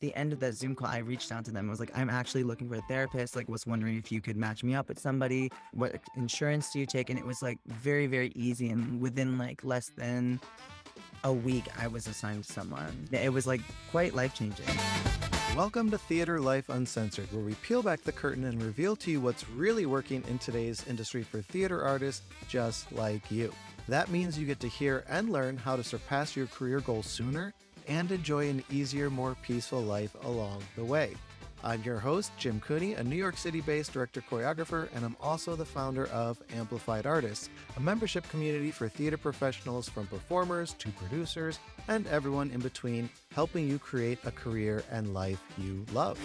at the end of that Zoom call, I reached out to them. I was like, I'm actually looking for a therapist. Like, was wondering if you could match me up with somebody. What insurance do you take? And it was like very, very easy. And within like less than a week, I was assigned to someone. It was like quite life-changing. Welcome to Theater Life Uncensored, where we peel back the curtain and reveal to you what's really working in today's industry for theater artists just like you. That means you get to hear and learn how to surpass your career goals sooner and enjoy an easier, more peaceful life along the way. I'm your host, Jim Cooney, a New York City-based director-choreographer, and I'm also the founder of Amplified Artists, a membership community for theater professionals from performers to producers and everyone in between, helping you create a career and life you love.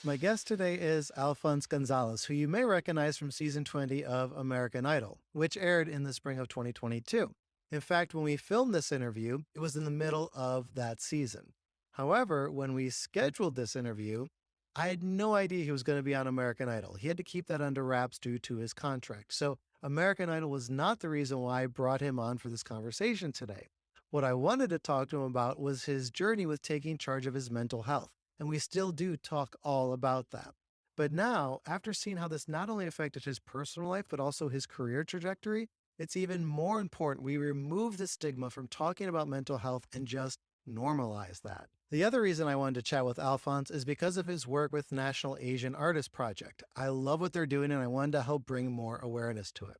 My guest today is Alphonse Gonzales, who you may recognize from season 20 of American Idol, which aired in the spring of 2022. In fact, when we filmed this interview, it was in the middle of that season. However, when we scheduled this interview, I had no idea he was going to be on American Idol. He had to keep that under wraps due to his contract. So American Idol was not the reason why I brought him on for this conversation today. What I wanted to talk to him about was his journey with taking charge of his mental health. And we still do talk all about that. But now, after seeing how this not only affected his personal life, but also his career trajectory, it's even more important we remove the stigma from talking about mental health and just normalize that. The other reason I wanted to chat with Alphonse is because of his work with National Asian Artist Project. I love what they're doing and I wanted to help bring more awareness to it.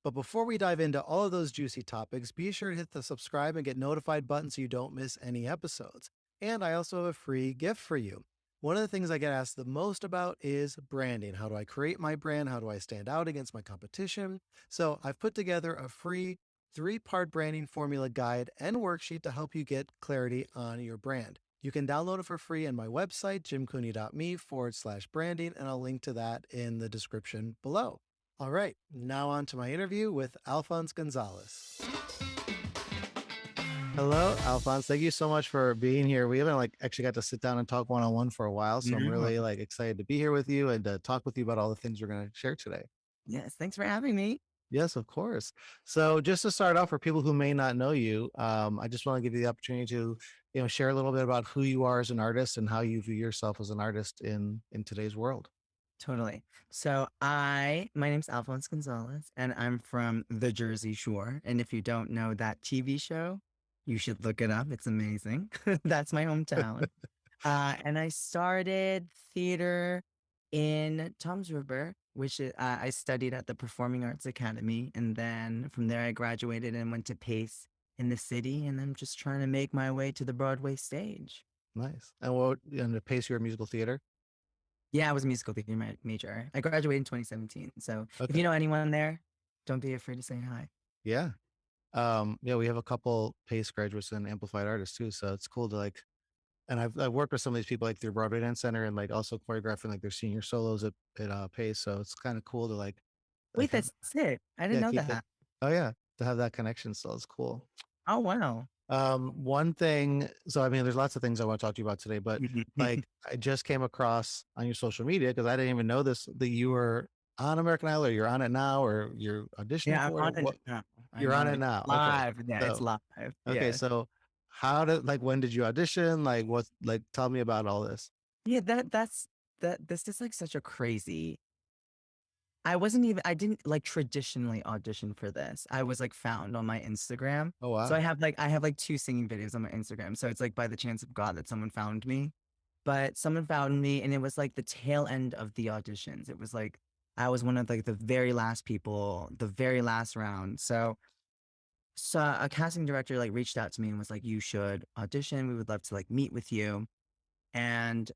But before we dive into all of those juicy topics, be sure to hit the subscribe and get notified button so you don't miss any episodes. And I also have a free gift for you. One of the things I get asked the most about is branding. How do I create my brand? How do I stand out against my competition? So I've put together a free 3-part branding formula guide and worksheet to help you get clarity on your brand. You can download it for free on my website, jimcooney.me/branding, and I'll link to that in the description below. All right, now on to my interview with Alphonse Gonzales. Hello, Alphonse. Thank you so much for being here. We haven't actually got to sit down and talk one-on-one for a while, so I'm really excited to be here with you and to talk with you about all the things we're going to share today. Yes, thanks for having me. Yes, of course. So just to start off, for people who may not know you, I just want to give you the opportunity to, share a little bit about who you are as an artist and how you view yourself as an artist in today's world. Totally. So my name's Alphonse Gonzales, and I'm from the Jersey Shore. And if you don't know that TV show, you should look it up. It's amazing. That's my hometown. And I started theater in Tom's River, which I studied at the Performing Arts Academy. And then from there, I graduated and went to Pace in the city. And I'm just trying to make my way to the Broadway stage. Nice. And the Pace, your musical theater? Yeah, I was a musical theater major. I graduated in 2017. So Okay. if you know anyone there, don't be afraid to say hi. Yeah. We have a couple Pace graduates and Amplified Artists too. So it's cool to and I've worked with some of these people through Broadway Dance Center and also choreographing their senior solos at Pace. So it's kind of cool to Wait, that's sick. I didn't know that. Oh yeah, to have that connection still is cool. Oh wow. One thing, so there's lots of things I want to talk to you about today, but I just came across on your social media because I didn't even know this, that you were on American Idol, or you're on it now, or you're auditioning I'm for on it. it now. You're on it now. Live. Okay. Yeah, it's live. Okay, Yeah. so when did you audition? Tell me about all this. Yeah, this is such a crazy. I didn't traditionally audition for this. I was found on my Instagram. Oh wow. So I have 2 singing videos on my Instagram. So it's by the chance of God that someone found me. But someone found me, and it was the tail end of the auditions. It was I was one of the very last people, the very last round. So a casting director reached out to me and was like, you should audition. We would love to meet with you. And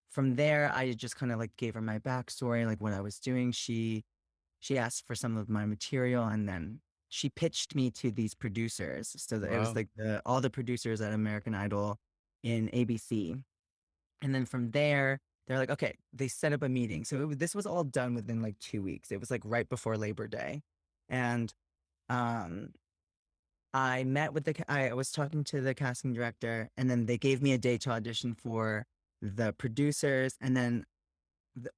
from there, I just kind of gave her my backstory, what I was doing. She asked for some of my material, and then she pitched me to these producers. So it was all the producers at American Idol in ABC. And then from there, they're like, okay, they set up a meeting. So this was all done within 2 weeks. It was right before Labor Day. And I met with I was talking to the casting director, and then they gave me a day to audition for the producers. And then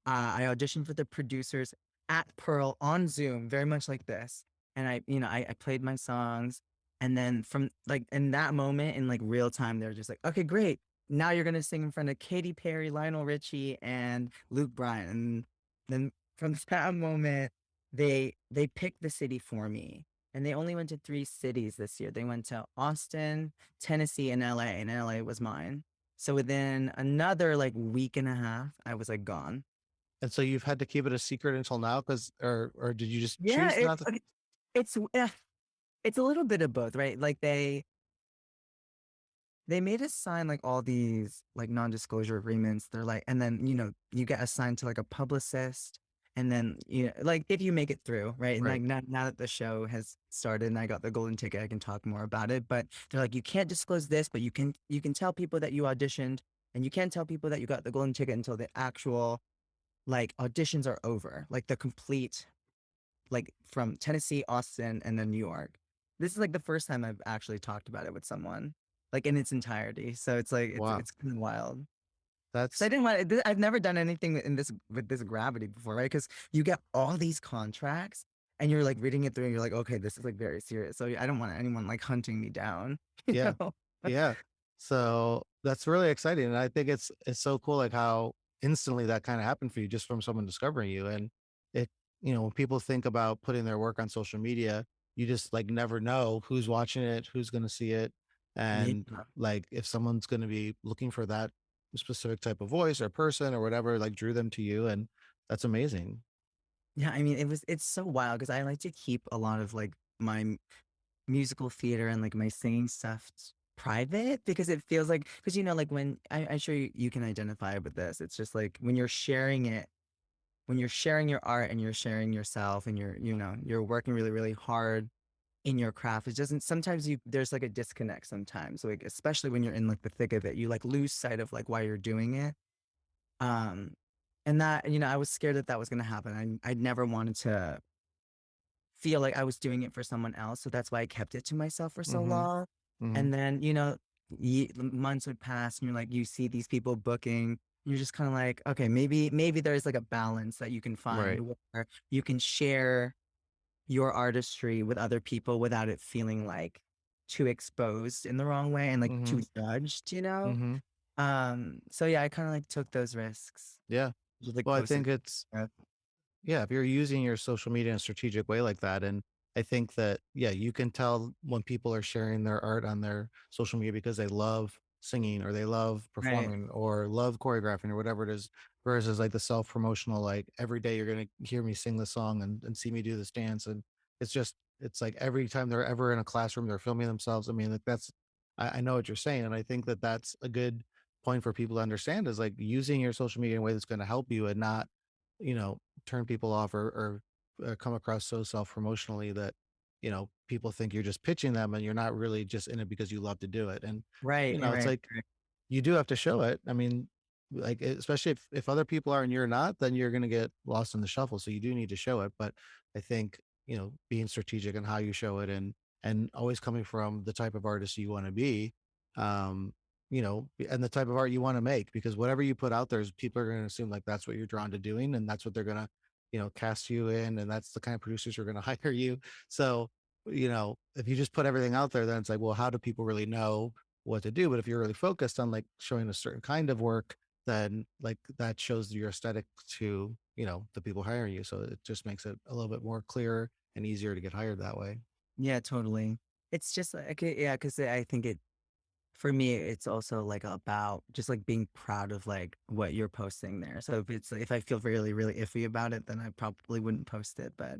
I auditioned for the producers at Pearl on Zoom, very much like this. And I played my songs. And then from in that moment in real time, they were just like, okay, great. now you're gonna sing in front of Katy Perry, Lionel Richie, and Luke Bryan. And then from that moment, they picked the city for me. And they only went to 3 cities this year. They went to Austin, Tennessee, and LA, and LA was mine. So within another like week and a half, I was like gone. And so you've had to keep it a secret until now, because or did you just Yeah, choose not to? it's it's a little bit of both, right? Like they made us sign like all these like non-disclosure agreements. They're like, and then you get assigned to like a publicist, and then like if you make it through, right? And like Right. now that the show has started and I got the golden ticket, I can talk more about it. But they're like, you can't disclose this, but you can tell people that you auditioned, and you can't tell people that you got the golden ticket until the actual like auditions are over, like the complete, like from Tennessee, Austin, and then New York. This is like the first time I've actually talked about it with someone, like in its entirety. So it's like Wow. it's kind of wild. Because I That's didn't want. I've never done anything in this with this gravity before, right? Because you get all these contracts, and you're like reading it through, and you're like, okay, this is like very serious. So I don't want anyone like hunting me down, you yeah. know? Yeah. So that's really exciting. And I think it's so cool like how instantly that kind of happened for you just from someone discovering you. And it, when people think about putting their work on social media, you just like never know who's watching it, who's gonna see it. Yeah. And like if someone's gonna be looking for that specific type of voice or person or whatever, like drew them to you. And that's amazing. Yeah, I mean, it's so wild because I like to keep a lot of like my musical theater and like my singing stuff private, because it feels like, because like when I'm sure you can identify with this. It's just like when you're sharing it, when you're sharing your art and you're sharing yourself, and you're working really really hard in your craft. It doesn't, sometimes you there's like a disconnect sometimes, like especially when you're in like the thick of it, you like lose sight of like why you're doing it. um and that, I was scared that that was going to happen. I never wanted to feel like I was doing it for someone else. So that's why I kept it to myself for so Mm-hmm. long. Mm-hmm. And then, months would pass, and you're like, you see these people booking. You're just kind of like, okay, maybe there's like a balance that you can find Right. where you can share your artistry with other people without it feeling like too exposed in the wrong way and like Mm-hmm. too judged. Mm-hmm. So yeah, I kind of like took those risks. Yeah. Just like Well, I posted. think it's yeah, if you're using your social media in a strategic way like that, and I think that, yeah, you can tell when people are sharing their art on their social media because they love singing or they love Right. performing or love choreographing or whatever it is, versus like the self promotional, like every day you're going to hear me sing the song and see me do this dance. And it's like every time they're ever in a classroom, they're filming themselves. I mean, like I know what you're saying. And I think that that's a good point for people to understand is like using your social media in a way that's going to help you and not, you know, turn people off or come across so self-promotionally that people think you're just pitching them and you're not really just in it because you love to do it. And Right. Right. it's Right. like you do have to show it. I mean, like especially if other people are and you're not, then you're going to get lost in the shuffle, so you do need to show it. But I think being strategic in how you show it, and always coming from the type of artist you want to be, um and the type of art you want to make, because whatever you put out there is people are going to assume like that's what you're drawn to doing, and that's what they're going to cast you in, and that's the kind of producers who are going to hire you. So if you just put everything out there, then it's like, well, how do people really know what to do? But if you're really focused on like showing a certain kind of work, then like that shows your aesthetic to the people hiring you, so it just makes it a little bit more clear and easier to get hired that way. Yeah, totally. It's just like, yeah, because I think for me, it's also like about just like being proud of like what you're posting there. So if I feel really, really iffy about it, then I probably wouldn't post it. But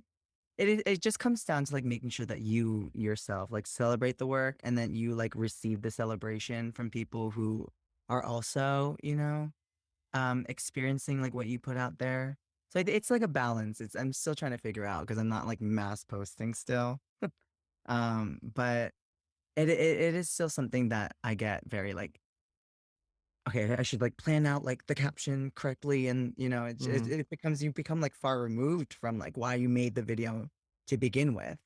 it just comes down to like making sure that you yourself like celebrate the work, and then you like receive the celebration from people who are also, experiencing like what you put out there. So it's like a balance. I'm still trying to figure out because I'm not like mass posting still. But it is still something that I get very like, okay, I should like plan out like the caption correctly, and Hmm. it becomes, you become like far removed from like why you made the video to begin with.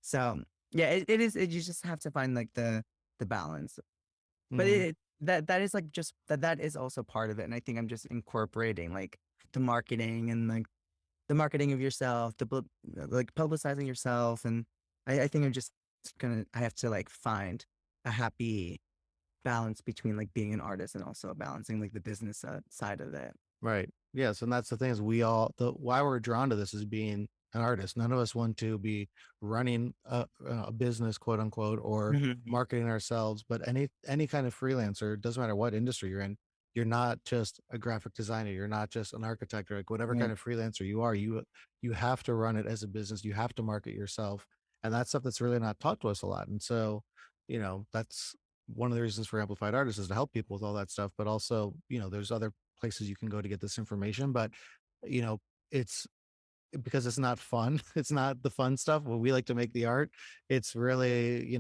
So yeah, it is. You just have to find like the balance. But Hmm. that is like just that is also part of it, and I think I'm just incorporating like the marketing and like the marketing of yourself, like publicizing yourself, and I think I'm just I have to like find a happy balance between like being an artist and also balancing like the business side of it. Right. Yes, and that's the thing is we all the why we're drawn to this is being an artist. None of us want to be running a business, quote unquote, or Mhm. marketing ourselves. But any kind of freelancer, doesn't matter what industry you're in, you're not just a graphic designer. You're not just an architect or like whatever kind Right, of freelancer you are. You have to run it as a business. You have to market yourself, and that's stuff that's really not taught to us a lot. And so, that's one of the reasons for Amplified Artists is to help people with all that stuff. But also, there's other places you can go to get this information, but you know, it's because it's not fun. It's not the fun stuff. When we like to make the art, it's really,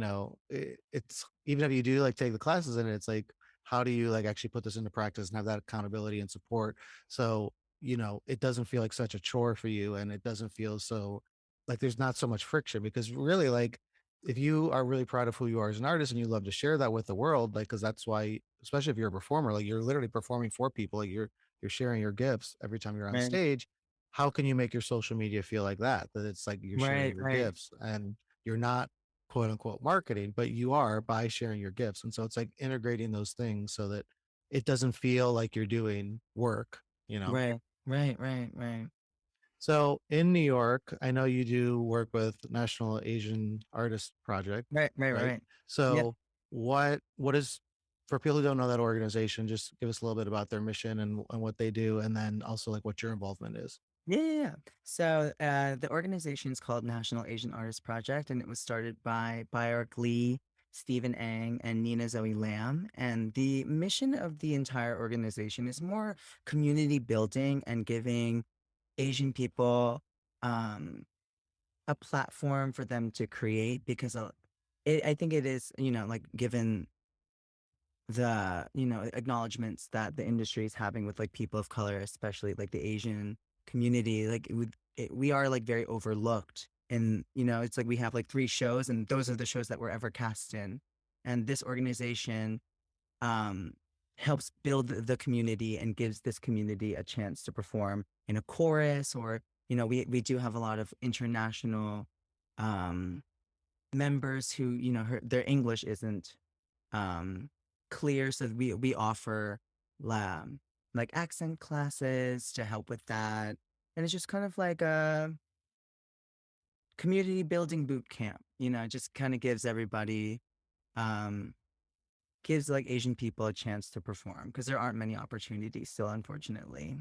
it's even if you do like take the classes in it, it's like, how do you like actually put this into practice and have that accountability and support? So, it doesn't feel like such a chore for you and it doesn't feel so like there's not so much friction because really like if you are really proud of who you are as an artist and you love to share that with the world, like, cause that's why, especially if you're a performer, like you're literally performing for people, like you're sharing your gifts every time you're on right, stage. How can you make your social media feel like that? That it's like you're sharing right, your right, gifts and you're not quote unquote marketing, but you are by sharing your gifts. And so it's like integrating those things so that it doesn't feel like you're doing work. right, right, right, right, So in New York, I know you do work with National Asian Artist Project, right, right, right? right. Yeah. So what is for people who don't know that organization, just give us a little bit about their mission and what they do, and then also like what your involvement is. Yeah, yeah, yeah. So the organization is called National Asian Artists Project, and it was started by Bayark Lee, Stephen Ang, and Nina Zoe Lam. And the mission of the entire organization is more community building and giving Asian people um, a platform for them to create because I think it is, like given the acknowledgments that the industry is having with like people of color, especially like the Asian community, like we are like very overlooked, and it's like we have like three shows and those are the shows that we're ever cast in, and this organization um helps build the community and gives this community a chance to perform in a chorus, or we do have a lot of international um members who their English isn't um clear, so we offer um like accent classes to help with that, and it's just kind of like a community building boot camp. It just kind of gives everybody um gives like Asian people a chance to perform because there aren't many opportunities still, unfortunately.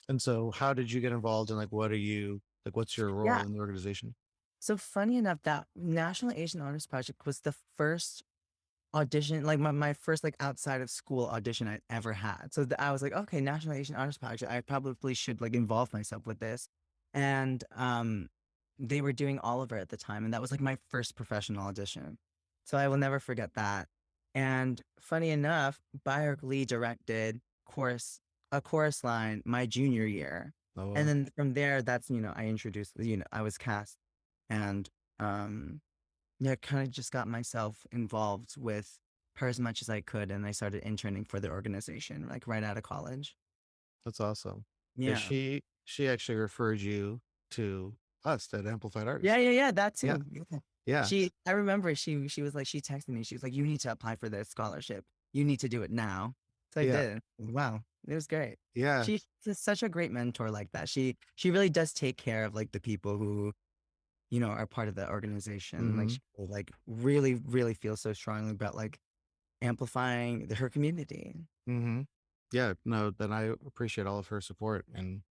And so how did you get involved and like what's your Yeah. role in the organization? So funny enough, that National Asian Artist Project was the first audition, like my first like outside of school audition I ever had. So I was like, okay, National Asian Artist Project, I probably should like involve myself with this. And they were doing Oliver at the time, and that was like my first professional audition. So I will never forget that. And funny enough, Bayard Lee directed a chorus line my junior year. Oh, And wow. then from there, that's I introduced, I was cast, and um yeah, kind of just got myself involved with her as much as I could, and I started interning for the organization, like, right out of college. That's awesome. Yeah, Yeah. she actually referred you to us at Amplified Yeah, Artists. yeah, yeah, that Yeah. too. Yeah. Yeah. I remember she was like she texted me, she was like, "You need to apply for this scholarship. You need to do it now." So I Yeah. did. Wow, it was great. Yeah. She's just such a great mentor like that. She really does take care of, like, the people who, are part of the organization. Like, Mhm. she, like, really, really feels so strongly about, like, amplifying her community. Mhm. Yeah, no, then I appreciate all of her support and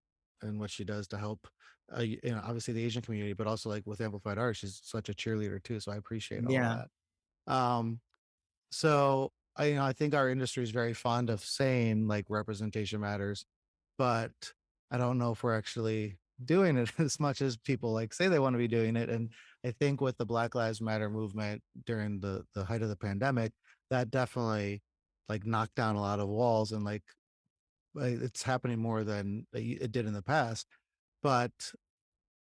what she does to help obviously the Asian community, but also like with Amplified Art, she's such a cheerleader too, so I appreciate all of Yeah. that. Um So I think our industry is very fond of saying like representation matters, but I don't know if we're actually doing it as much as people like say they want to be doing it. And I think with the Black Lives Matter movement during the height of the pandemic, that definitely like knocked down a lot of walls and like it's happening more than it did in the past. But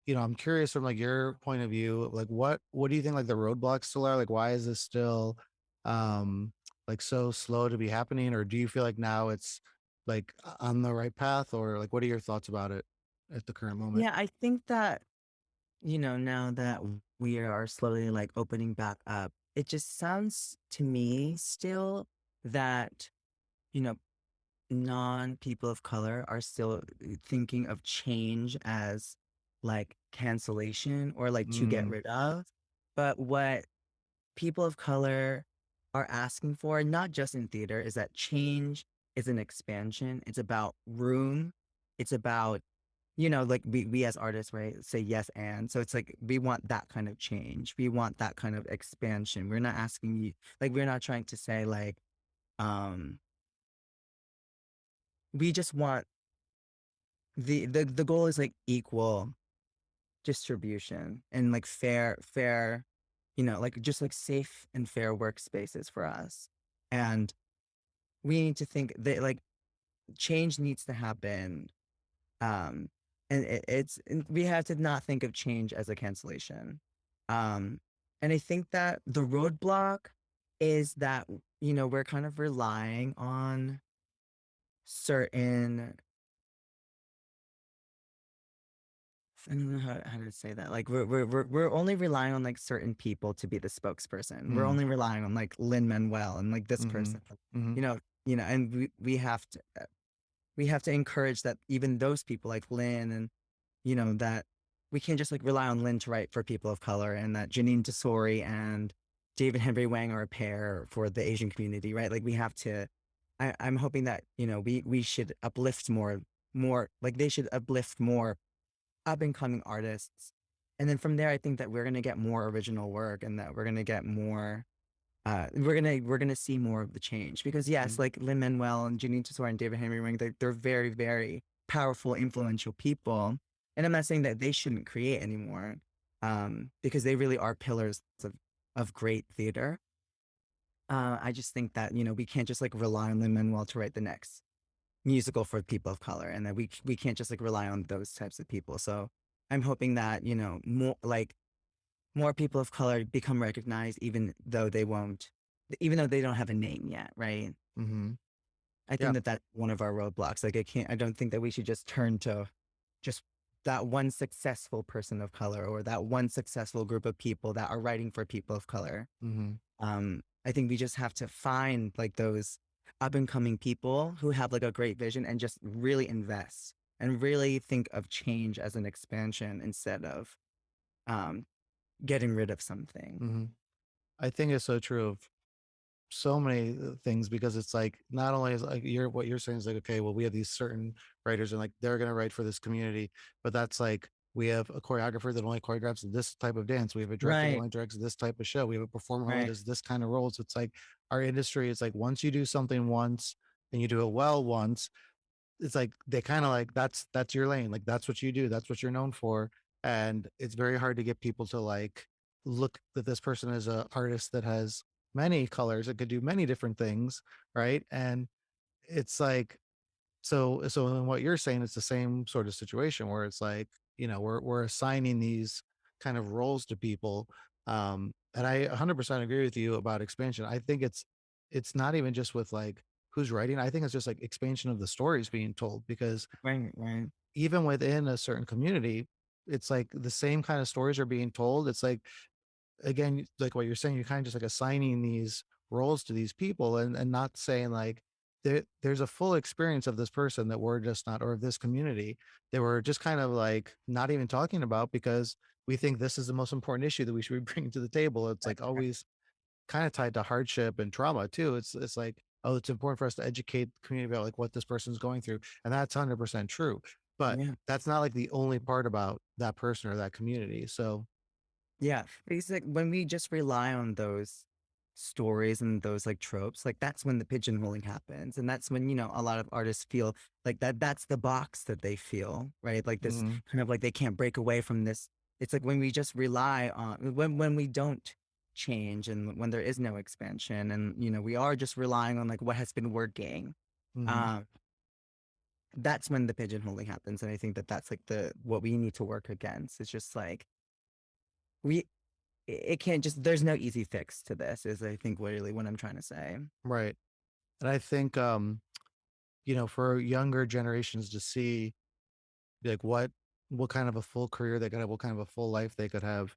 I'm curious from like your point of view, like what do you think like the roadblocks still are? Like why is this still um like so slow to be happening? Or do you feel like now it's like on the right path? Or like what are your thoughts about it at the current moment? Yeah, I think that, now that we are slowly like opening back up, it just sounds to me still that, you know, non people of color are still thinking of change as like cancellation or like to get Mm, rid of. But what people of color are asking for, not just in theater, is that change is an expansion. It's about room. It's about, like we as artists, right, say yes and. So it's like we want that kind of change. We want that kind of expansion. We're not asking you, like, we're not trying to say like, um, we just want the goal is like equal distribution and like fair, like just like safe and fair workspaces for us. And we need to think that like change needs to happen. Um, and and we have to not think of change as a cancellation. Um, and I think that the roadblock is that, we're kind of relying on certain, I don't know how to say that. Like we're only relying on like certain people to be the spokesperson. We're mm, only relying on like Lin Manuel and like this mhm, person. mhm, And we have to encourage that even those people like Lin and that we can't just like rely on Lin to write for people of color and that Janine Tesori and David Henry Wang are a pair for the Asian community, right? Like we have to. I'm hoping that we should uplift more like they should uplift more up and coming artists. And then from there, I think that we're gonna get more original work and that we're gonna get more we're gonna see more of the change. Because yes, mm, like Lin Manuel and Janine Tesoro and David Henry Ring, they're very, very powerful, influential people. And I'm not saying that they shouldn't create anymore, because they really are pillars of great theater. I just think that, we can't just like rely on Lin Manuel to write the next musical for people of color and that we can't just like rely on those types of people. So I'm hoping that, more people of color become recognized even though they don't have a name yet, right? mhm. I think Yeah. that that's one of our roadblocks. Like I don't think that we should just turn to just that one successful person of color or that one successful group of people that are writing for people of color. Mhm, I think we just have to find like those up and coming people who have like a great vision and just really invest and really think of change as an expansion instead of um, getting rid of something. mhm. I think it's so true of so many things because it's like not only is like what you're saying is like okay, well we have these certain writers and like they're going to write for this community, but that's like we have a choreographer that only choreographs this type of dance, we have a director that Right, only directs this type of show, we have a performer who only right, does this kind of roles. It's like our industry is like once you do something once and you do it well once, it's like they kind of like that's your lane, like that's what you do, that's what you're known for. And it's very hard to get people to like look that this person is a artist that has many colors, that could do many different things, right? And it's like so in what you're saying, it's the same sort of situation where it's like, we're assigning these kind of roles to people. And I 100% agree with you about expansion. I think it's not even just with like who's writing. I think it's just like expansion of the stories being told because right, right, even within a certain community, it's like the same kind of stories are being told. It's like again, like what you're saying, you're kind of just like assigning these roles to these people and not saying like there's a full experience of this person that we're just not, or of this community that we're just kind of like not even talking about because we think this is the most important issue that we should be bringing to the table. It's right, like right. always kind of tied to hardship and trauma too. It's like, oh, it's important for us to educate the community about like what this person's going through. And that's 100% true. But Yeah. that's not like the only part about that person or that community. So, Yeah. Because like when we just rely on those stories and those like tropes, like that's when the pigeonholing happens. And that's when, a lot of artists feel like that's the box that they feel, right? Like this mhm, kind of like they can't break away from this. It's like when we just rely on when we don't change and when there is no expansion and we are just relying on like what has been working. mhm, Um that's when the pigeonholing happens. And I think that that's like the what we need to work against. It's just like we it can't just there's no easy fix to this is I think really what I'm trying to say. right. And I think, for younger generations to see like what kind of a full career they could have, what kind of a full life they could have.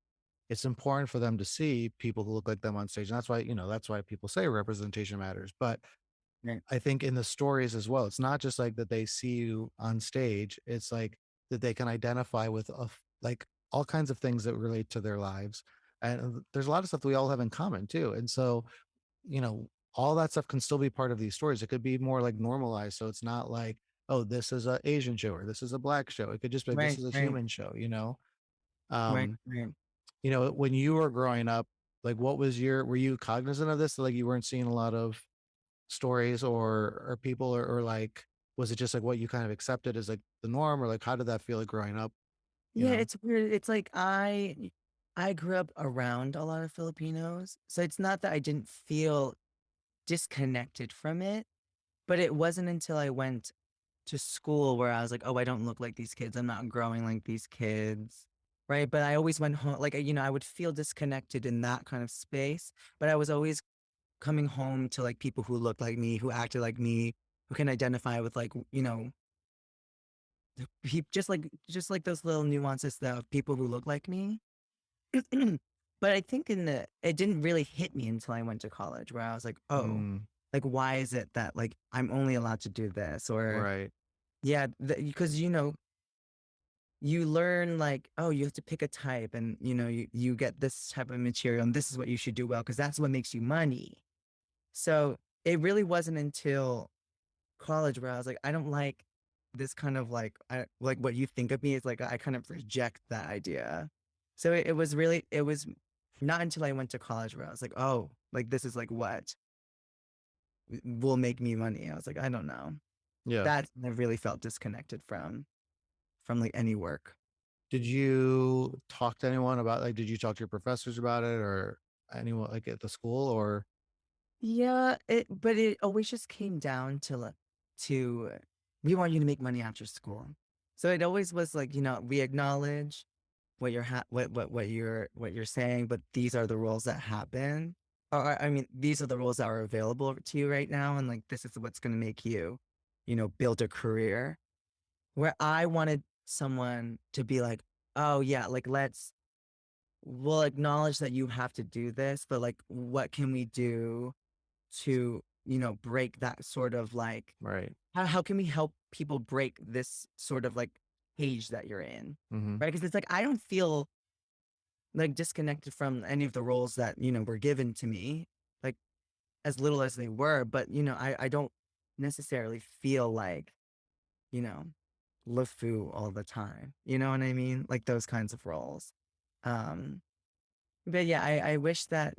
it's important for them to see people who look like them on stage. And that's why, that's why people say representation matters. But Right. I think in the stories as well, it's not just like that they see you on stage. It's like that they can identify with like all kinds of things that relate to their lives. And there's a lot of stuff that we all have in common too. And so, all that stuff can still be part of these stories. It could be more like normalized. So it's not like, oh, this is a Asian show or this is a black show. It could just be like, this Right. is a Right. human show. Right. Um, Right. when you were growing up, like what was were you cognizant of this? Like you weren't seeing a lot of stories or people or like was it just like what you kind of accepted as like the norm or like how did that feel like growing up, you Yeah, know? it's weird. It's like I grew up around a lot of Filipinos, so it's not that I didn't feel disconnected from it, but it wasn't until I went to school where I was like, "Oh, I don't look like these kids. I'm not growing like these kids." Right? But I always went home like, I would feel disconnected in that kind of space, but I was always coming home to like people who looked like me, who acted like me, who can identify with like, just like those little nuances that of people who look like me. But I think it didn't really hit me until I went to college where I was like, "Oh, Mm, like why is it that like I'm only allowed to do this?" Or right. yeah, because you learn like, oh, you have to pick a type and you get this type of material and this is what you should do well because that's what makes you money. So it really wasn't until college where I was like, I don't like this kind of like I like what you think of me is like I kind of reject that idea. So it was not until I went to college where I was like, oh, like this is like what will make me money. I was like, I don't know. Yeah. That I really felt disconnected from like any work. Did you talk to anyone about like did you talk to your professors about it or anyone like at the school or Yeah, but it always just came down to we want you to make money after school. So it always was like, we acknowledge what you're what you're saying, but these are the rules that happen. Or I mean, these are the rules that are available to you right now, and like this is what's gonna make you, build a career. Where I wanted someone to be like, oh yeah, like we'll acknowledge that you have to do this, but like what can we do to, break that sort of like right? how can we help people break this sort of like cage that you're in? Mm-hmm. Right? Because it's like I don't feel like disconnected from any of the roles that, were given to me, like as little as they were, but I don't necessarily feel like, you know, LeFou all the time. You know what I mean? Like those kinds of roles. Um But yeah, I wish that,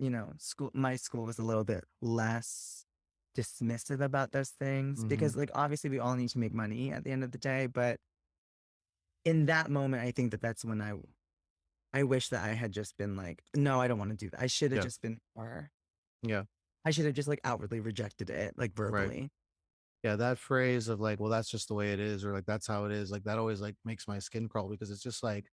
my school was a little bit less dismissive about those things Mm-hmm. because like obviously we all need to make money at the end of the day, but in that moment I think that that's when I wish that I had just been like, no, I don't want to do that. I should have Yeah. just been or Yeah. I should have just like outwardly rejected it like Right. verbally. Yeah, that phrase of like, well, that's just the way it is, or like that's how it is, like that always like makes my skin crawl because it's just like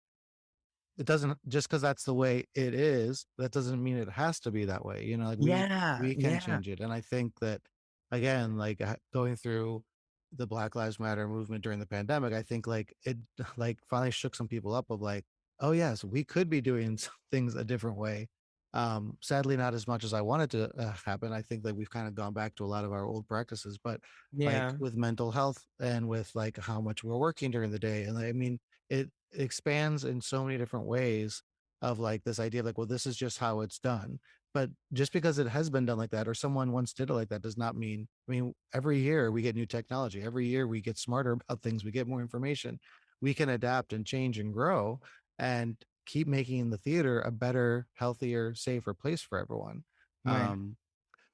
it doesn't just because that's the way it is, that doesn't mean it has to be that way. Like Yeah, we can yeah. change it. And I think that again, like going through the Black Lives Matter movement during the pandemic, I think like it like finally shook some people up of like, oh yes, we could be doing things a different way. Sadly, not as much as I wanted to happen. I think that we've kind of gone back to a lot of our old practices, but like Yeah. with mental health and with like how much we're working during the day, and I mean, it expands in so many different ways of like this idea of like, well, this is just how it's done. But just because it has been done like that or someone once did it like that does not mean, I mean, every year we get new technology. Every year we get smarter about things. We get more information. We can adapt and change and grow and keep making the theater a better, healthier, safer place for everyone. Right. Um,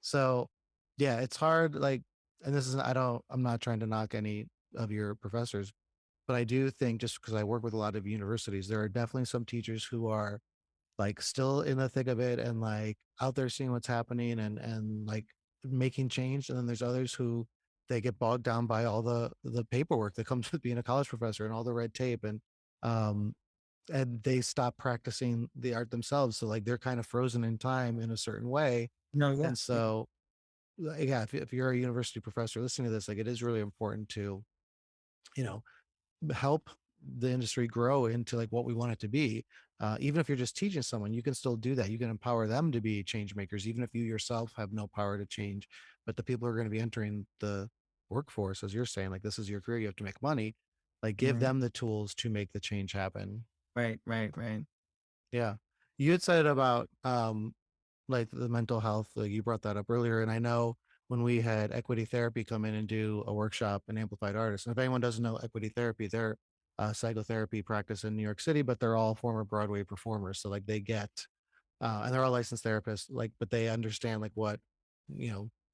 so yeah, it's hard. Like, and this is, I'm not trying to knock any of your professors, but I do think just because I work with a lot of universities, there are definitely some teachers who are like still in the thick of it and like out there seeing what's happening and like making change. And then there's others who they get bogged down by all the paperwork that comes with being a college professor and all the red tape um and they stop practicing the art themselves. So like they're kind of frozen in time in a certain way. No, yeah. And Yeah. so yeah, if you're a university professor listening to this, like it is really important to, you know, help the industry grow into like what we want it to be. Even if you're just teaching someone, you can still do that. You can empower them to be change makers, even if you yourself have no power to change. But the people who are going to be entering the workforce, as you're saying, like this is your career, you have to make money, like give Right, them the tools to make the change happen. right, right, right. Yeah. You had said about like the mental health, like you brought that up earlier. And I know when we had equity therapy come in and do a workshop in amplified artists, and if anyone doesn't know equity therapy, they're psychotherapy practice in New York City, but they're all former Broadway performers. So like they get and they're all licensed therapists, like, but they understand like what,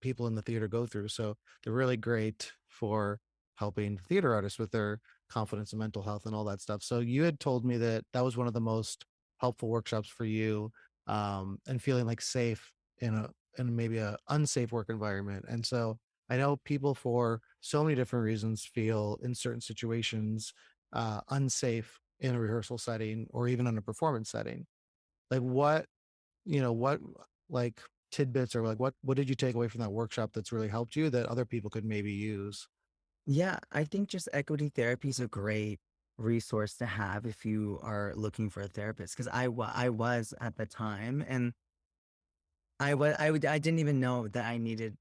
people in the theater go through. So they're really great for helping theater artists with their confidence and mental health and all that stuff. So you had told me that that was one of the most helpful workshops for you, and feeling like safe in maybe a unsafe work environment. And so I know people for so many different reasons feel in certain situations unsafe in a rehearsal setting or even in a performance setting. Like what like tidbits or like what did you take away from that workshop that's really helped you that other people could maybe use? Yeah, I think just equity therapy is a great resource to have if you are looking for a therapist. Because I was at the time, and I didn't even know that I needed,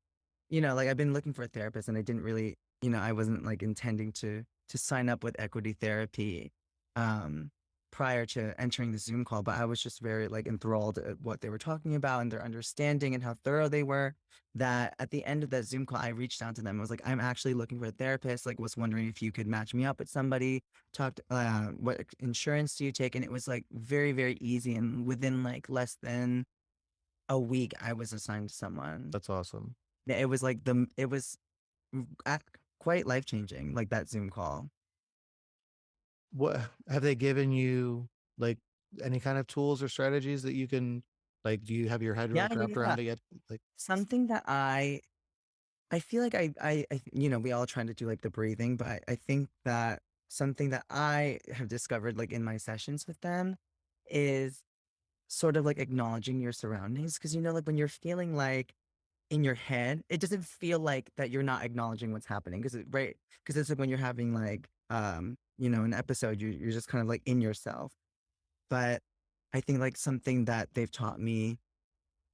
like I've been looking for a therapist, and I didn't really, I wasn't like intending to sign up with equity therapy um prior to entering the Zoom call, but I was just very like enthralled at what they were talking about and their understanding and how thorough they were, that at the end of that Zoom call I reached out to them. I was like, I'm actually looking for a therapist, like was wondering if you could match me up with somebody, talked what insurance do you take? And it was like very, very easy, and within like less than a week I was assigned to someone. That's awesome. Yeah, it was quite life changing, like that Zoom call. What have they given you, like, any kind of tools or strategies that you can like, do you have your head, Yeah, like, yeah, wrapped yeah. around it yet? Like Something that I feel like we all trying to do like the breathing, but I think that something that I have discovered like in my sessions with them is sort of like acknowledging your surroundings. Because like when you're feeling like in your head, it doesn't feel like that you're not acknowledging what's happening. Because right, because it's like when you're having like an episode, you're just kind of like in yourself. But I think like something that they've taught me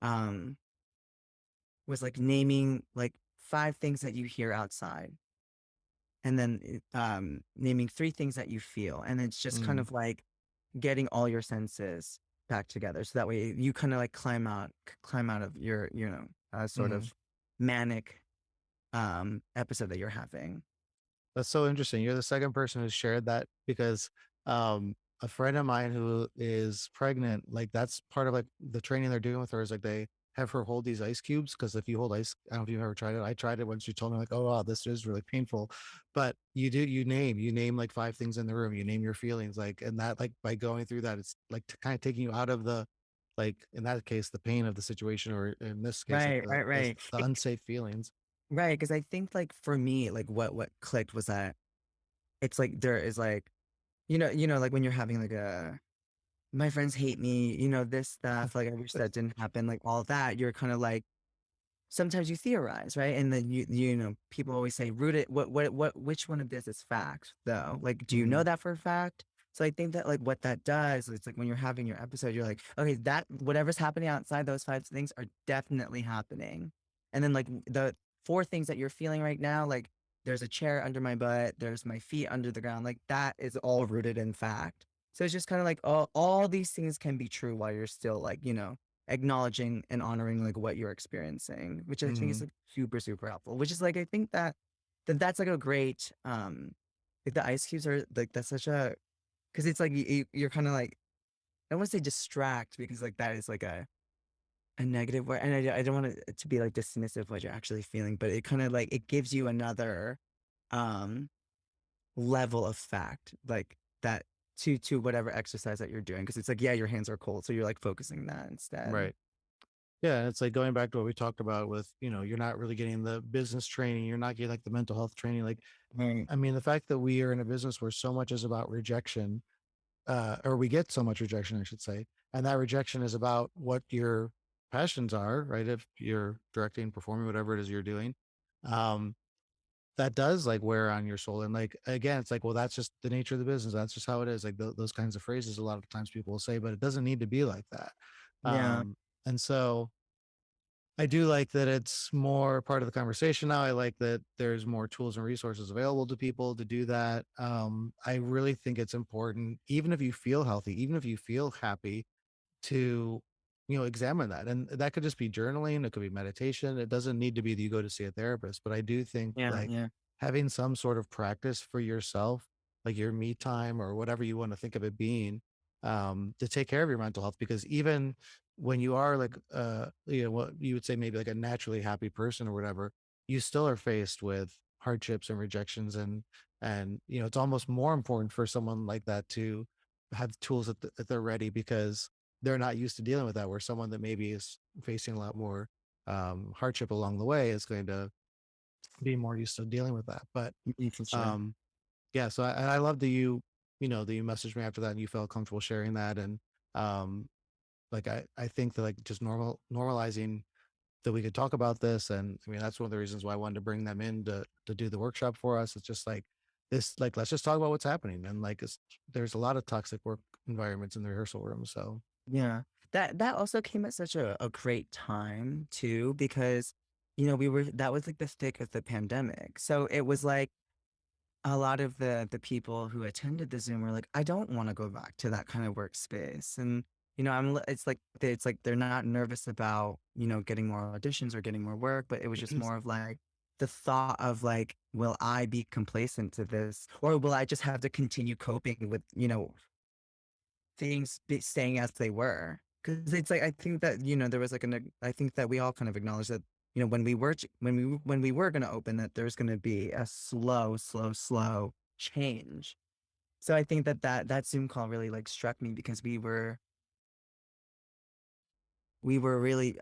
um was like naming like 5 things that you hear outside, and then naming 3 things that you feel, and it's just kind mm, of like getting all your senses back together, so that way you kind of like climb out of your sort mhm. of manic episode that you're having. That's so interesting. You're the second person who's shared that because a friend of mine who is pregnant, like that's part of like the training they're doing with her is like they have her hold these ice cubes because if you hold ice, I don't know if you've ever tried it. I tried it when she told me like, oh wow, this is really painful. But you name like 5 things in the room, you name your feelings, like and that like by going through that, it's like kind of taking you out of the like in that case the pain of the situation or in this case like Right, the right, the, right. the unsafe feelings. Right, because I think like for me, like what clicked was that it's like there is like like when you're having like a my friends hate me, this stuff, like I wish that didn't happen, like all that, you're kind of like sometimes you theorize, right? And then people always say, root it. Which one of this is fact, though? Like, do you know Hmm. that for a fact? So I think that like what that does, it's like when you're having your episode, you're like, okay, that whatever's happening outside those 5 things are definitely happening. And then like the 4 things that you're feeling right now, like there's a chair under my butt, there's my feet under the ground, like that is all rooted in fact. So it's just kind of like all these things can be true while you're still like, acknowledging and honoring like what you're experiencing, which I think is Hmm. like super, super helpful. Which is like I think that's like a great like the ice cubes are like that's such a because it's like you're kind of like I don't want to say distract because like that is like a negative word, and I don't want it to be like dismissive of what you're actually feeling, but it kind of like it gives you another um level of fact like that to whatever exercise that you're doing, because it's like yeah your hands are cold, so you're like focusing that instead. Right. Yeah, and it's like going back to what we talked about with, you're not really getting the business training, you're not getting like the mental health training. Like, Right. I mean, the fact that we are in a business where so much is about rejection, or we get so much rejection, I should say, and that rejection is about what your passions are, right? If you're directing, performing, whatever it is you're doing, um, that does like wear on your soul. And like again, it's like, well, that's just the nature of the business. That's just how it is. Like those kinds of phrases a lot of times people will say, but it doesn't need to be like that. Yeah. And so I do like that it's more part of the conversation now. I like that there's more tools and resources available to people to do that. I really think it's important, even if you feel healthy, even if you feel happy, to, examine that. And that could just be journaling, it could be meditation. It doesn't need to be that you go to see a therapist, but I do think Yeah. like Yeah. having some sort of practice for yourself, like your me time or whatever you want to think of it being, to take care of your mental health. Because even when you are like, what you would say maybe like a naturally happy person or whatever, you still are faced with hardships and rejections, and it's almost more important for someone like that to have tools that they're ready, because they're not used to dealing with that, where someone that maybe is facing a lot more hardship along the way is going to be more used to dealing with that. But For sure. um, yeah, so I love that you messaged me after that and you felt comfortable sharing that. And um, like I think that like just normalizing that we could talk about this. And I mean, that's one of the reasons why I wanted to bring them in to do the workshop for us. It's just like this, like, let's just talk about what's happening. And like, there's a lot of toxic work environments in the rehearsal room. So Yeah. That also came at such a great time too, because, that was like the thick of the pandemic. So it was like a lot of the people who attended the Zoom were like, I don't want to go back to that kind of workspace. And, it's like they're not nervous about, getting more auditions or getting more work, but it was just more of like the thought of like, will I be complacent to this? Or will I just have to continue coping with, things staying as they were? Because it's like I think that there was like I think that we all kind of acknowledged that when we were going to open that there's going to be a slow change. So I think that Zoom call really like struck me because we were really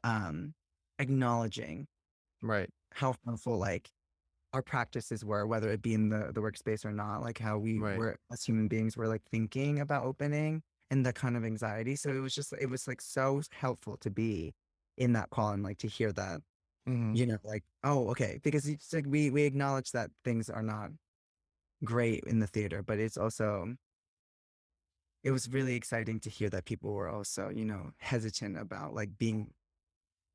acknowledging right, how harmful like our practices were, whether it be in the workspace or not, like how we right. were as human beings were like thinking about opening and the kind of anxiety. So it was like so helpful to be in that call and like to hear that, Mhm. like, oh, okay. Because it's like we acknowledge that things are not great in the theater, but it was really exciting to hear that people were also, hesitant about like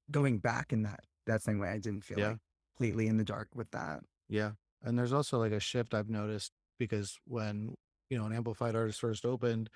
going back in that same way. I didn't feel Yeah, like completely in the dark with that. yeah. And there's also like a shift I've noticed, because when, an amplified artist first opened,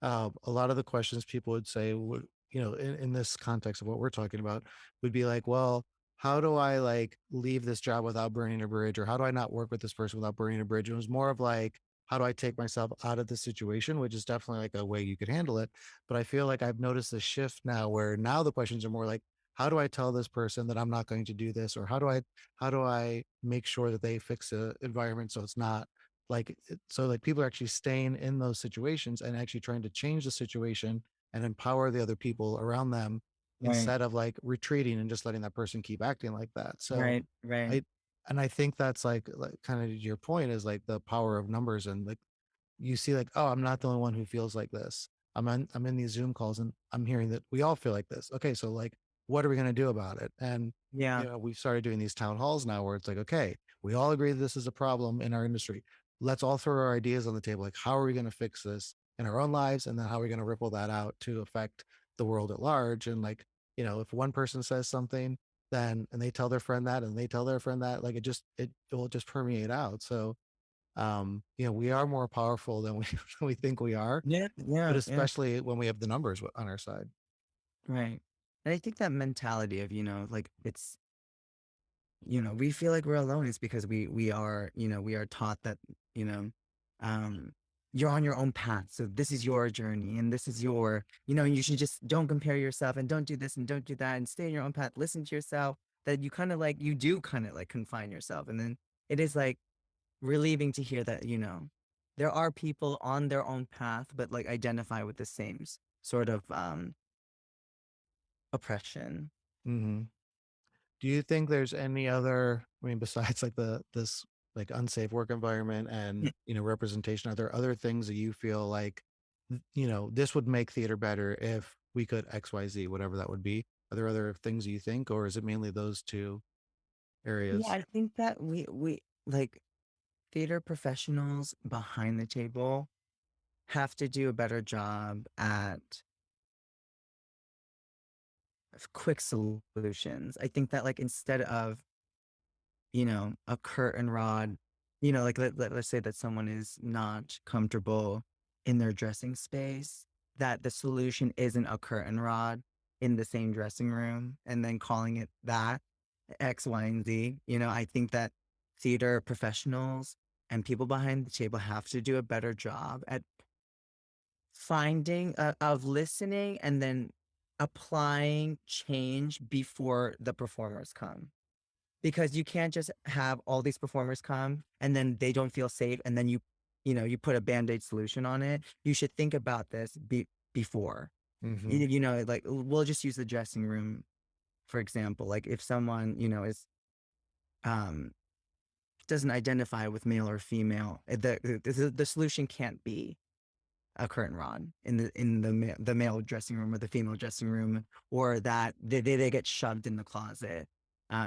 a lot of the questions people would say would, in this context of what we're talking about, would be like, well, how do I like leave this job without burning a bridge? Or how do I not work with this person without burning a bridge? It was more of like, how do I take myself out of the situation, which is definitely like a way you could handle it. But I feel like I've noticed a shift now, where now the questions are more like, how do I tell this person that I'm not going to do this? Or how do I make sure that they fix the environment so it's not like so like people are actually staying in those situations and actually trying to change the situation and empower the other people around them, Right. instead of like retreating and just letting that person keep acting like that. So Right. Right. I and I think that's like kind of your point, is like the power of numbers. And like you see like, oh, I'm not the only one who feels like this. I'm in these Zoom calls and I'm hearing that we all feel like this. Okay, so like what are we going to do about it? And Yeah. we've started doing these town halls now, where it's like, okay, we all agree that this is a problem in our industry. Let's all throw our ideas on the table. Like, how are we going to fix this in our own lives? And then how are we going to ripple that out to affect the world at large? And like, if one person says something, then and they tell their friend that, and they tell their friend that, like it will just permeate out. So we are more powerful than we than we think we are, Yeah. but Yeah. Yeah. especially when we have the numbers on our side. Right. And I think that mentality of, like it's, we feel like we're alone is because we are, we are taught that, you know, um, you're on your own path. So this is your journey and this is you should just don't compare yourself and don't do this and don't do that and stay in your own path. Listen to yourself that you kind of like, you do kind of like confine yourself. And then it is like relieving to hear that, there are people on their own path, but like identify with the same sort of, oppression. hmm Do you think there's any other, I mean, besides like this like unsafe work environment and, representation, are there other things that you feel like, this would make theater better if we could XYZ, whatever that would be? Are there other things you think, or is it mainly those two Yeah, areas? I think that we like theater professionals behind the table have to do a better job at quick solutions. I think that like instead of, a curtain rod, like let's say that someone is not comfortable in their dressing space, that the solution isn't a curtain rod in the same dressing room and then calling it that X, Y, and Z. I think that theater professionals and people behind the table have to do a better job at of listening and then applying change before the performers come, because you can't just have all these performers come and then they don't feel safe and then you put a band-aid solution on it. You should think about this before. Mm-hmm. Like we'll just use the dressing room for example. Like if someone is um doesn't identify with male or female, the solution can't be a curtain rod in the male dressing room or the female dressing room, or that they get shoved in the closet.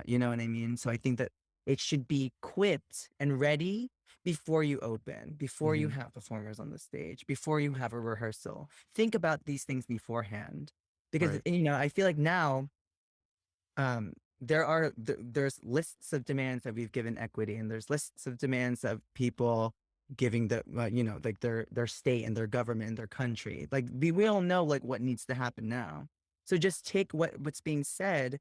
You know what I mean? So I think that it should be equipped and ready before you open, before you Mm-hmm. have performers on the stage, before you have a rehearsal. Think about these things beforehand, because Right. I feel like now there's lists of demands that we've given equity, and there's lists of demands of people giving like their state and their government and their country. Like we all know like what needs to happen now. So just take what's being said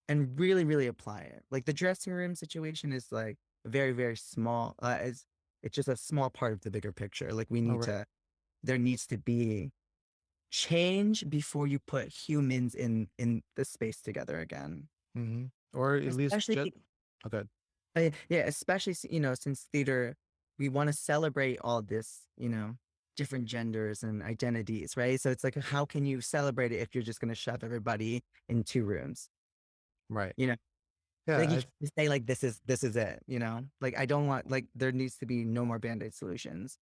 and really really apply it. Like the dressing room situation is like very very small. It's just a small part of the bigger picture. Like All right. there needs to be change before you put humans in the space together again. Mm-hmm. Or at least Especially, just okay. yeah, especially, since theater, we want to celebrate all this, different genders and identities, right? So it's like, how can you celebrate it if you're just going to shove everybody in two rooms? Right. You know, Yeah. like you can say like, this is it, like, I don't want, like, there needs to be no more band-aid solutions.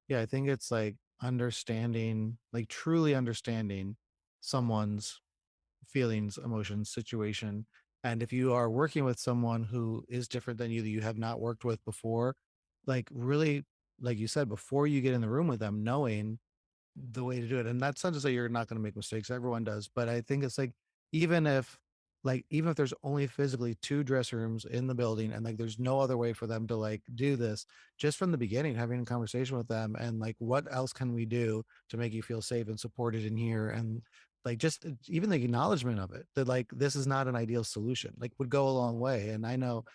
Yeah, I think it's like understanding, like truly understanding someone's feelings, emotions, situation. And if you are working with someone who is different than you that you have not worked with before, like really, like you said, before you get in the room with them, knowing the way to do it. And that's not to say you're not going to make mistakes. Everyone does. But I think it's like, even if, even if there's only physically two dress rooms in the building and like there's no other way for them to like do this, just from the beginning, having a conversation with them and like, what else can we do to make you feel safe and supported in here? And like, just even the acknowledgement of it, that like, this is not an ideal solution, like would go a long way. And I know,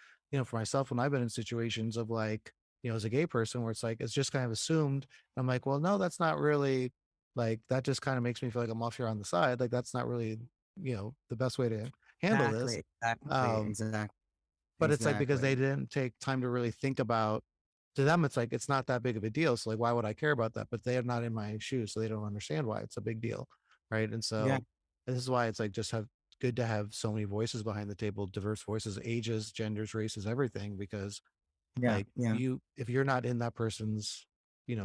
for myself, when I've been in situations of like, as a gay person where it's like, it's just kind of assumed, I'm like, well, no, that's not really, like, that just kind of makes me feel like I'm off here on the side. Like, that's not really, the best way to handle this. Exactly, exactly, Um, exactly, but it's like because they exactly. didn't take time to really think about, to them, it's like, it's not that big of a deal. So, like, why would I care about that? But they are not in my shoes. So they don't understand why it's a big deal. Right. And Yeah, so this is why it's like just have good to have so many voices behind the table, diverse voices, ages, genders, races, everything, because yeah, like yeah, if you're not in that person's,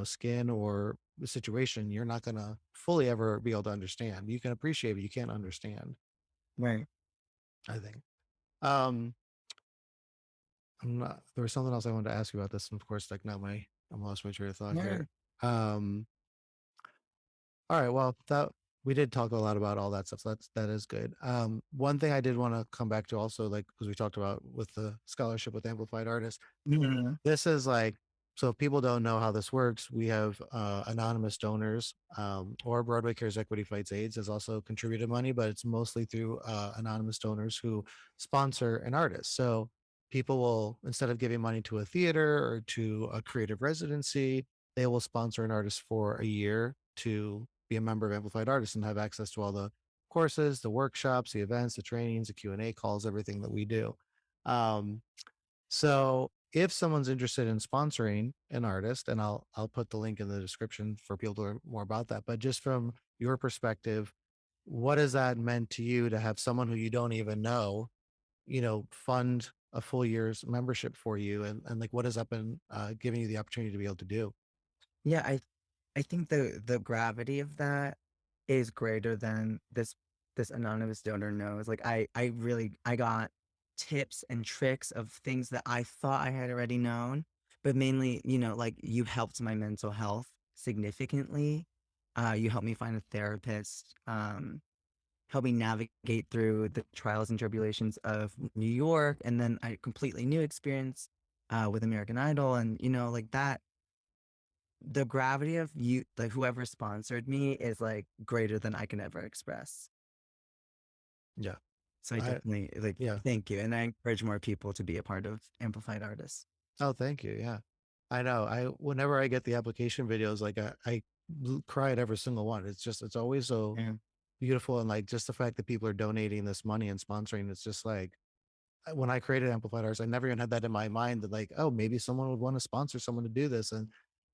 skin or situation, you're not gonna fully ever be able to understand. You can appreciate, but you can't understand, right. I think. Um, I'm not there was something else I wanted to ask you about this, and of course, like now I'm lost my train of thought Yeah, here. Um, All right. Well, that we did talk a lot about all that stuff. So that is good. One thing I did want to come back to also, like, because we talked about with the scholarship with amplified artists, mhm, this is like, so if people don't know how this works, we have anonymous donors, or Broadway Cares Equity Fights AIDS has also contributed money, but it's mostly through anonymous donors who sponsor an artist. So people will, instead of giving money to a theater or to a creative residency, they will sponsor an artist for a year to be a member of Amplified Artists and have access to all the courses, the workshops, the events, the trainings, the Q&A calls, everything that we do. Um, so if someone's interested in sponsoring an artist, and I'll put the link in the description for people to learn more about that. But just from your perspective, what has that meant to you to have someone who you don't even know, fund a full year's membership for you, and like what has that been giving you the opportunity to be able to do? yeah. I think the gravity of that is greater than this anonymous donor knows. Like I got tips and tricks of things that I thought I had already known, but mainly, like you helped my mental health significantly. You helped me find a therapist. Helped me navigate through the trials and tribulations of New York, and then a completely new experience with American Idol, and like that. The gravity of you, like whoever sponsored me, is like greater than I can ever express. Yeah. So I I definitely like yeah. thank you, and I encourage more people to be a part of Amplified Artists. Oh, thank you. Yeah. I know. I whenever I get the application videos, like I cry at every single one. It's always so Yeah, beautiful, and like just the fact that people are donating this money and sponsoring, it's just like when I created Amplified Arts, I never even had that in my mind that like, oh, maybe someone would want to sponsor someone to do this. And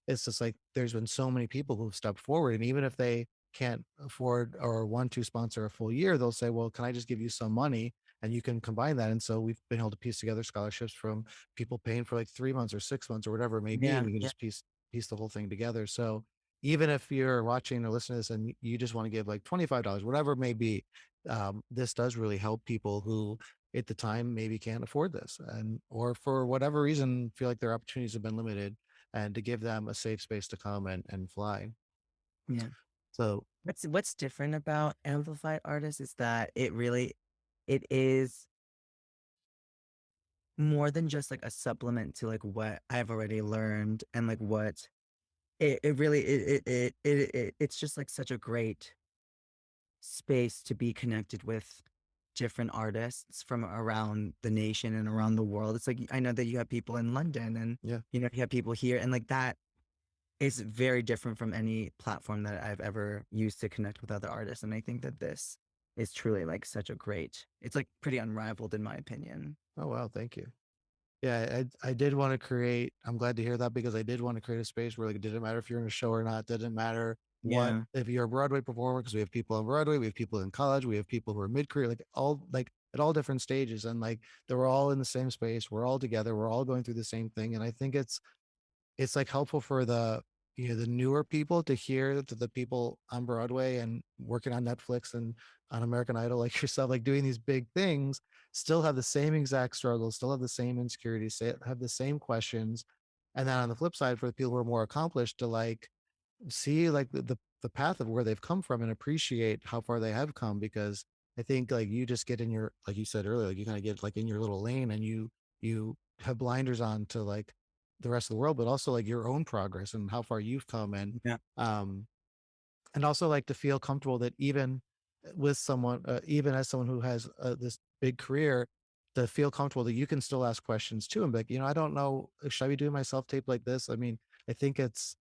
it's just like there's been so many people who've stepped forward. And even if they can't afford or want to sponsor a full year, they'll say, well, can I just give you some money and you can combine that? And so we've been able to piece together scholarships from people paying for like 3 months or 6 months or whatever it may be. And yeah, we can yeah, just piece the whole thing together. So even if you're watching or listening to this and you just want to give like $25, whatever it may be, this does really help people who at the time maybe can't afford this and or for whatever reason feel like their opportunities have been limited, and to give them a safe space to come and fly. yeah. So What's different about Amplified Artists is that it is more than just like a supplement to like what I've already learned, and like what it really it's just like such a great space to be connected with different artists from around the nation and around the world. It's like I know that you have people in London, and yeah. you have people here, and like that is very different from any platform that I've ever used to connect with other artists. And I think that this is truly like such a great, it's like pretty unrivaled in my opinion. Oh wow, thank you. Yeah, I did want to create. I'm glad to hear that because I did want to create a space where like it didn't matter if you're in a show or not. Didn't matter what Yeah. if you're a Broadway performer, because we have people on Broadway, we have people in college, we have people who are mid career, like all like at all different stages, and like they were all in the same space. We're all together. We're all going through the same thing, and I think it's like helpful for the the newer people to hear that the people on Broadway and working on Netflix and on American Idol like yourself, like doing these big things, still have the same exact struggles, still have the same insecurities, have the same questions. And then on the flip side, for the people who are more accomplished, to like see like the path of where they've come from and appreciate how far they have come, because I think like you just get in your, like you said earlier, like you kind of get like in your little lane and you have blinders on to like the rest of the world, but also like your own progress and how far you've come. Yeah. Um and also like to feel comfortable that even with someone, even as someone who has this big career, to feel comfortable that you can still ask questions too and be like, I don't know, should I be doing my self tape like this? I mean, I think it's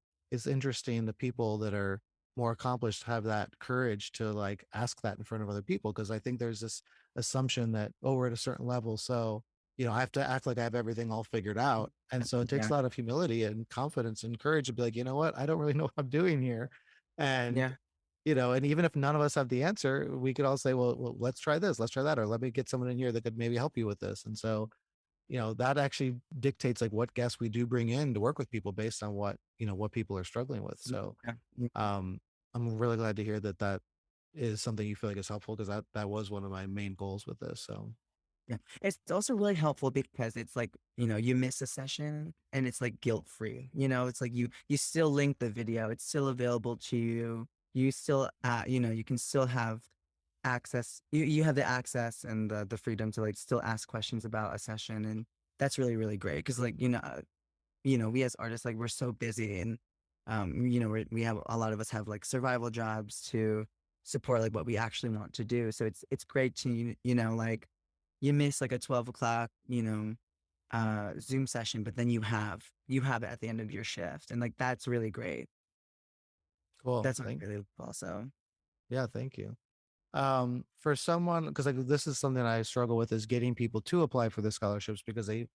interesting that people that are more accomplished have that courage to like ask that in front of other people, because I think there's this assumption that, oh, we're at a certain level, so I have to act like I have everything all figured out. And so it takes Yeah. a lot of humility and confidence and courage to be like, you know what, I don't really know what I'm doing here. And Yeah. and even if none of us have the answer, we could all say, well, let's try this, let's try that, or let me get someone in here that could maybe help you with this. And so, that actually dictates like what guests we do bring in to work with people based on what people are struggling with. So, Yeah. Yeah. um, I'm really glad to hear that that is something you feel like is helpful, because that was one of my main goals with this. So, Yeah. It's also really helpful because it's like, you miss a session and it's like guilt free. It's like you still link the video, it's still available to you. You still you can still have access. You have the access and the freedom to like still ask questions about a session, and that's really really great because like we as artists, like we're so busy, and we have a lot of us have like survival jobs to support like what we actually want to do. So it's great to like you miss like a 12 o'clock Zoom session, but then you have it at the end of your shift, and like that's really great. cool. That's really also. Yeah, thank you. For someone, because like this is something I struggle with, is getting people to apply for the scholarships, because they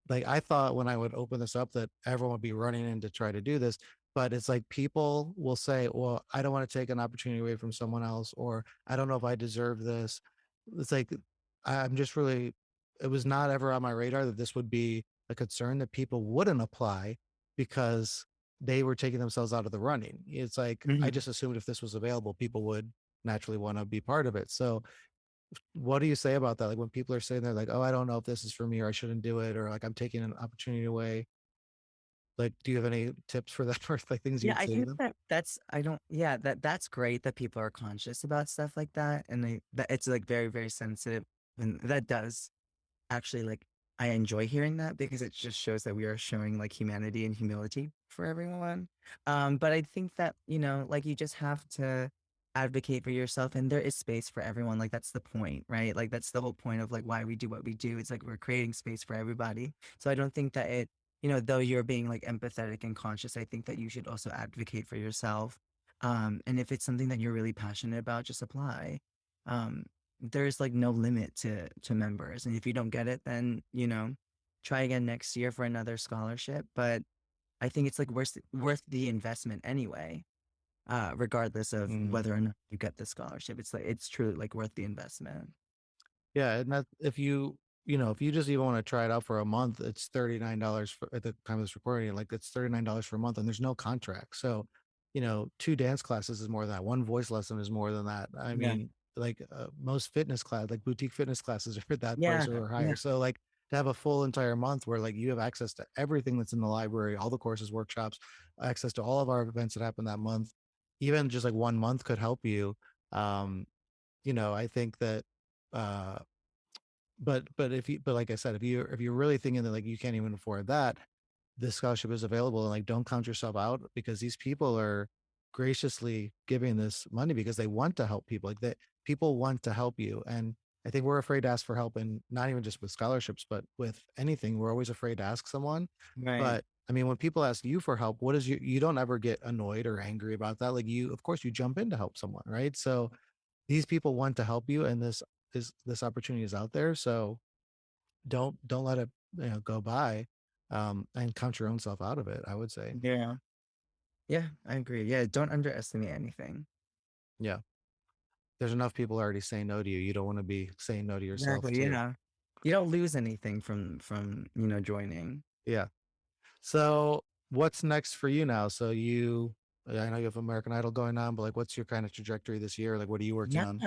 like I thought when I would open this up that everyone would be running in to try to do this, but it's like people will say, "Well, I don't want to take an opportunity away from someone else," or "I don't know if I deserve this." It's like I'm just really, it was not ever on my radar that this would be a concern, that people wouldn't apply because they were taking themselves out of the running. It's like I Mhm. just assumed if this was available, people would naturally want to be part of it. So what do you say about that? Like when people are saying they're like, "Oh, I don't know if this is for me or I shouldn't do it," or like I'm taking an opportunity away. Like, do you have any tips for that or like things Yeah, you'd I say to think them? that that's I don't yeah, that's great that people are conscious about stuff like that, and that it's, like, very, very sensitive, and that does actually, like I enjoy hearing that because it just shows that we are showing, like, humanity and humility for everyone. But I think that, like, you just have to advocate for yourself, and there is space for everyone, like, that's the point, right? Like, that's the whole point of, like, why we do what we do. It's like we're creating space for everybody. So I don't think that though you're being, like, empathetic and conscious, I think that you should also advocate for yourself. And if it's something that you're really passionate about, just apply. Um, there's like no limit to members, and if you don't get it, then try again next year for another scholarship. But I think it's like worth the investment anyway, regardless of Mm. whether or not you get the scholarship. It's like it's truly like worth the investment. Yeah, and that if if you just even want to try it out for a month, it's $39 for at the time of this recording. Like it's $39 for a month, and there's no contract. So, two dance classes is more than that. One voice lesson is more than that. I Yeah, mean, like most fitness class, like boutique fitness classes, are that price yeah, or yeah, higher. So, like to have a full entire month where like you have access to everything that's in the library, all the courses, workshops, access to all of our events that happen that month, even just like 1 month could help you. Um, I think that uh but like I said, if you're really thinking that like you can't even afford that, this scholarship is available and like don't count yourself out because these people are graciously giving this money because they want to help people. Like that people want to help you. And I think we're afraid to ask for help and not even just with scholarships, but with anything. We're always afraid to ask someone. right. But I mean, when people ask you for help, what is you don't ever get annoyed or angry about that. Like you, of course, you jump in to help someone, right? So these people want to help you and this opportunity is out there. So don't let it go by and count your own self out of it, I would say. Yeah, yeah, I agree. Yeah, don't underestimate anything. Yeah, there's enough people already saying no to you. You don't want to be saying no to yourself Exactly. too. Yeah, you don't lose anything from joining. Yeah. So what's next for you now? So I know you have American Idol going on, but like what's your kind of trajectory this year? Like what are you working Yeah. on?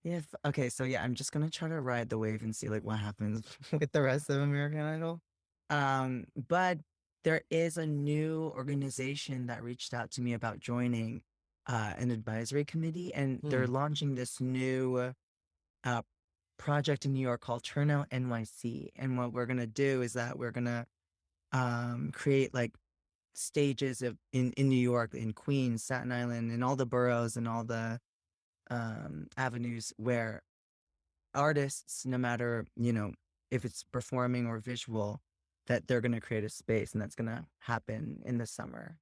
If okay, so yeah, I'm just gonna try to ride the wave and see like what happens with the rest of American Idol. But there is a new organization that reached out to me about joining an advisory committee, and they're Hmm. launching this new uh project in New York called Turnout NYC. And what we're gonna do is that we're gonna create like stages in New York, in Queens, Staten Island, and all the boroughs and all the avenues where artists, no matter, if it's performing or visual, that they're going to create a space, and that's going to happen in the summer.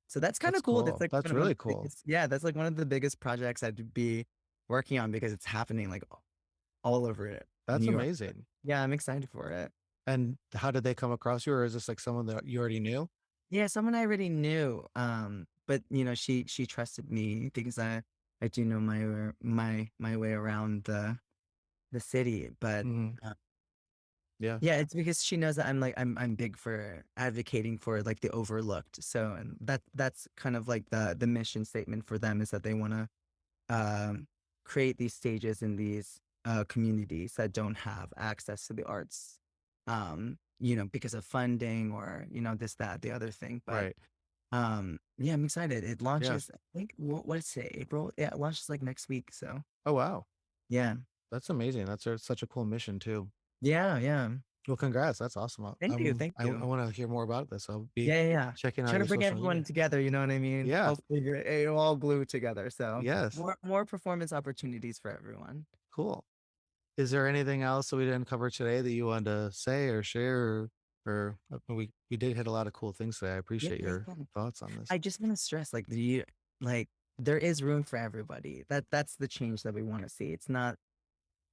So that's kind That's of cool. That's cool. like That's one of really the cool. biggest, yeah, that's like one of the biggest projects I'd be working on because it's happening like all over it, That's New York. amazing. Yeah, I'm excited for it. And how did they come across you, or is this like someone that you already knew? Yeah, someone I already knew. But she trusted me because I do know my way around the city. But Hmm. uh, Yeah. yeah, it's because she knows that I'm big for advocating for like the overlooked. So and that's kind of like the mission statement for them is that they want to create these stages in these communities that don't have access to the arts, because of funding or this that the other thing. But Right. yeah, I'm excited. It Yeah. launches. I think what is it? April? Yeah, it launches like next week. So Oh wow. yeah, That's amazing. That's such a cool mission too. yeah, yeah. Well, congrats. That's awesome. Thank you, thank I you. want to hear more about this. I'll be Yeah, yeah, yeah. checking out Try to your bring social everyone media. together. You know what I mean? Yeah. Hopefully, it'll all glue together. So Yes. more performance opportunities for everyone. Cool. Is there anything else that we didn't cover today that you wanted to say or share we did hit a lot of cool things today. I Yeah, appreciate yeah, your yeah. thoughts on this. I just want to stress, like there is room for everybody. That's the change that we want to see.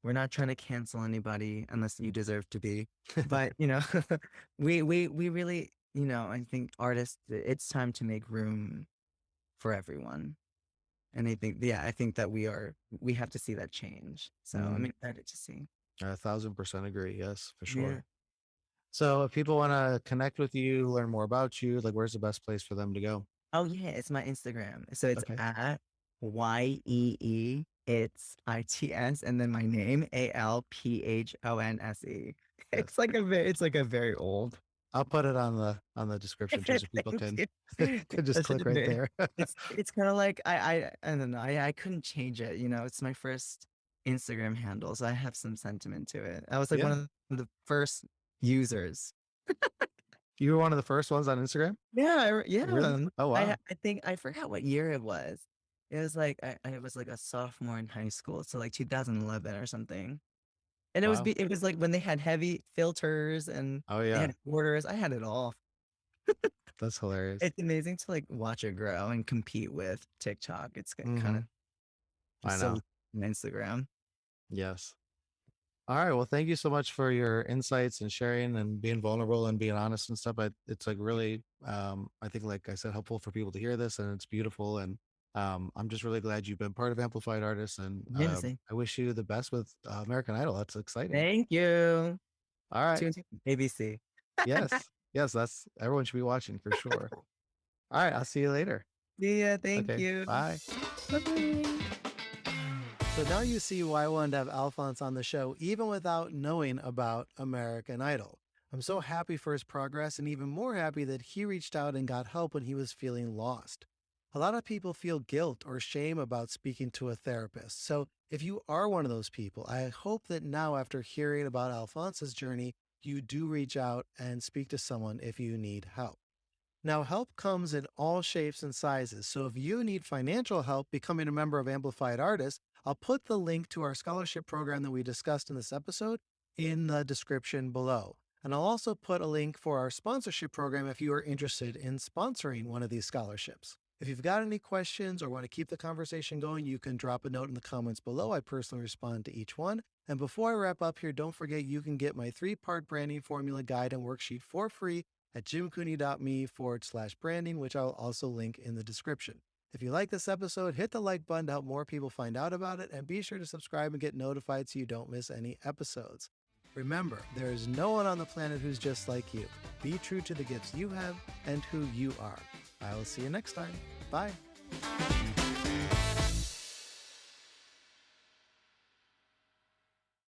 We're not trying to cancel anybody unless you deserve to be. But we really, I think artists, it's time to make room for everyone. And I think that we have to see that change. So I'm Mm, excited to see. 1,000% agree. Yes, for Yeah. sure. So if people want to connect with you, learn more about you, like where's the best place for them to go? Oh yeah, it's my Instagram. So it's Okay. at YEEADL. It's ITS and then my name, Alphonse. Yes. It's like a very old. I'll put it on the description too so people Thank can you. can just That's click a right bit. there. It's kind of like I don't know. I couldn't change it. You know, it's my first Instagram handle, so I have some sentiment to it. I was like one Yeah. of the first users. You were one of the first ones on Instagram? Yeah. Really? Oh, wow. I think I forgot what year it was. It was like I was like a sophomore in high school, so like 2011 or something. And Wow. it was like when they had heavy filters and Oh, they yeah. had borders. I had it all. That's hilarious. It's amazing to like watch it grow and compete with TikTok. It's kind of Mhm. I just so know. on Instagram. Yes. All right. Well, thank you so much for your insights and sharing and being vulnerable and being honest and stuff. It's like really, I think, like I said, helpful for people to hear this, and it's beautiful. And I'm just really glad you've been part of Amplified Artists. And Yeah, same. I wish you the best with American Idol. That's exciting. Thank you. All right. Tune in ABC. Yes. Yes. That's everyone should be watching for sure. All right. I'll see you later. See ya. Thank Okay. you. Bye. Bye-bye. So now you see why I wanted to have Alphonse on the show, even without knowing about American Idol. I'm so happy for his progress and even more happy that he reached out and got help when he was feeling lost. A lot of people feel guilt or shame about speaking to a therapist. So if you are one of those people, I hope that now, after hearing about Alphonse's journey, you do reach out and speak to someone if you need help. Now, help comes in all shapes and sizes. So if you need financial help becoming a member of Amplified Artists, I'll put the link to our scholarship program that we discussed in this episode in the description below. And I'll also put a link for our sponsorship program if you are interested in sponsoring one of these scholarships. If you've got any questions or want to keep the conversation going, you can drop a note in the comments below. I personally respond to each one. And before I wrap up here, don't forget you can get my 3-part branding formula guide and worksheet for free at jimcooney.me/branding, which I'll also link in the description. If you like this episode, hit the like button to help more people find out about it, and be sure to subscribe and get notified so you don't miss any episodes. Remember, there is no one on the planet who's just like you. Be true to the gifts you have and who you are. I will see you next time. Bye.